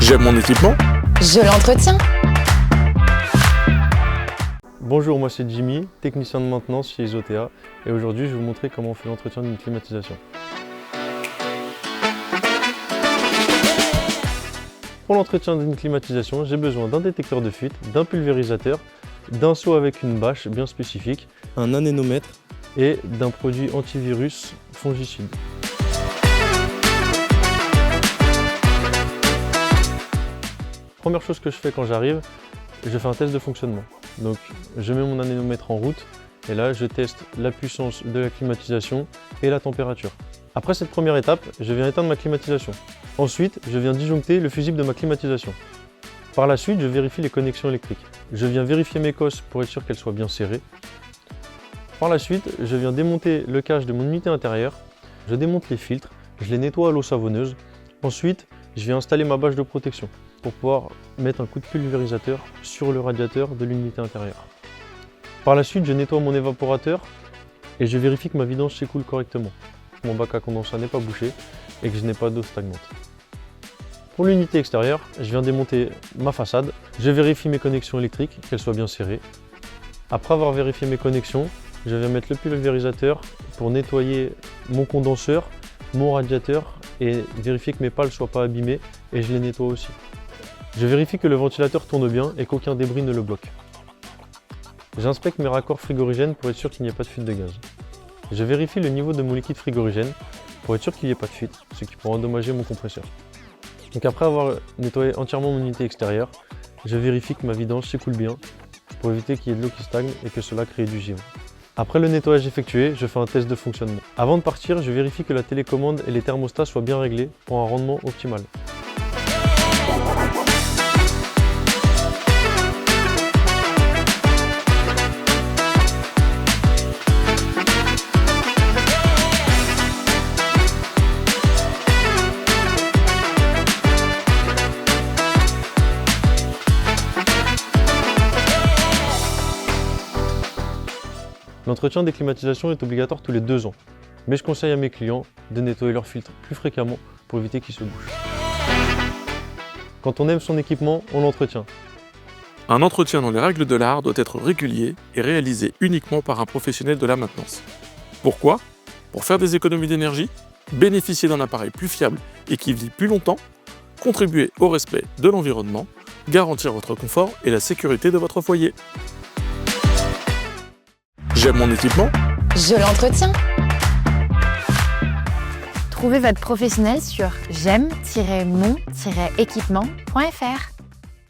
J'aime mon équipement. Je l'entretiens. Bonjour, moi c'est Jimmy, technicien de maintenance chez Isotea, et aujourd'hui je vais vous montrer comment on fait l'entretien d'une climatisation. Pour l'entretien d'une climatisation, j'ai besoin d'un détecteur de fuite, d'un pulvérisateur, d'un seau avec une bâche bien spécifique, un anémomètre et d'un produit antivirus fongicide. Première chose que je fais quand j'arrive, je fais un test de fonctionnement. Donc je mets mon anémomètre en route et là je teste la puissance de la climatisation et la température. Après cette première étape, je viens éteindre ma climatisation. Ensuite, je viens disjoncter le fusible de ma climatisation. Par la suite, je vérifie les connexions électriques. Je viens vérifier mes cosses pour être sûr qu'elles soient bien serrées. Par la suite, je viens démonter le cache de mon unité intérieure. Je démonte les filtres, je les nettoie à l'eau savonneuse. Ensuite, je viens installer ma bâche de protection pour pouvoir mettre un coup de pulvérisateur sur le radiateur de l'unité intérieure. Par la suite, je nettoie mon évaporateur et je vérifie que ma vidange s'écoule correctement. Mon bac à condensat n'est pas bouché et que je n'ai pas d'eau stagnante. Pour l'unité extérieure, je viens démonter ma façade. Je vérifie mes connexions électriques, qu'elles soient bien serrées. Après avoir vérifié mes connexions, je viens mettre le pulvérisateur pour nettoyer mon condenseur, mon radiateur et vérifier que mes pales ne soient pas abîmées et je les nettoie aussi. Je vérifie que le ventilateur tourne bien et qu'aucun débris ne le bloque. J'inspecte mes raccords frigorigènes pour être sûr qu'il n'y ait pas de fuite de gaz. Je vérifie le niveau de mon liquide frigorigène pour être sûr qu'il n'y ait pas de fuite, ce qui pourrait endommager mon compresseur. Donc après avoir nettoyé entièrement mon unité extérieure, je vérifie que ma vidange s'écoule bien pour éviter qu'il y ait de l'eau qui stagne et que cela crée du givre. Après le nettoyage effectué, je fais un test de fonctionnement. Avant de partir, je vérifie que la télécommande et les thermostats soient bien réglés pour un rendement optimal. L'entretien des climatisations est obligatoire tous les 2 ans, mais je conseille à mes clients de nettoyer leurs filtres plus fréquemment pour éviter qu'ils se bouchent. Quand on aime son équipement, on l'entretient. Un entretien dans les règles de l'art doit être régulier et réalisé uniquement par un professionnel de la maintenance. Pourquoi ? Pour faire des économies d'énergie, bénéficier d'un appareil plus fiable et qui vit plus longtemps, contribuer au respect de l'environnement, garantir votre confort et la sécurité de votre foyer. J'aime mon équipement. Je l'entretiens. Trouvez votre professionnel sur j'aime-mon-équipement.fr.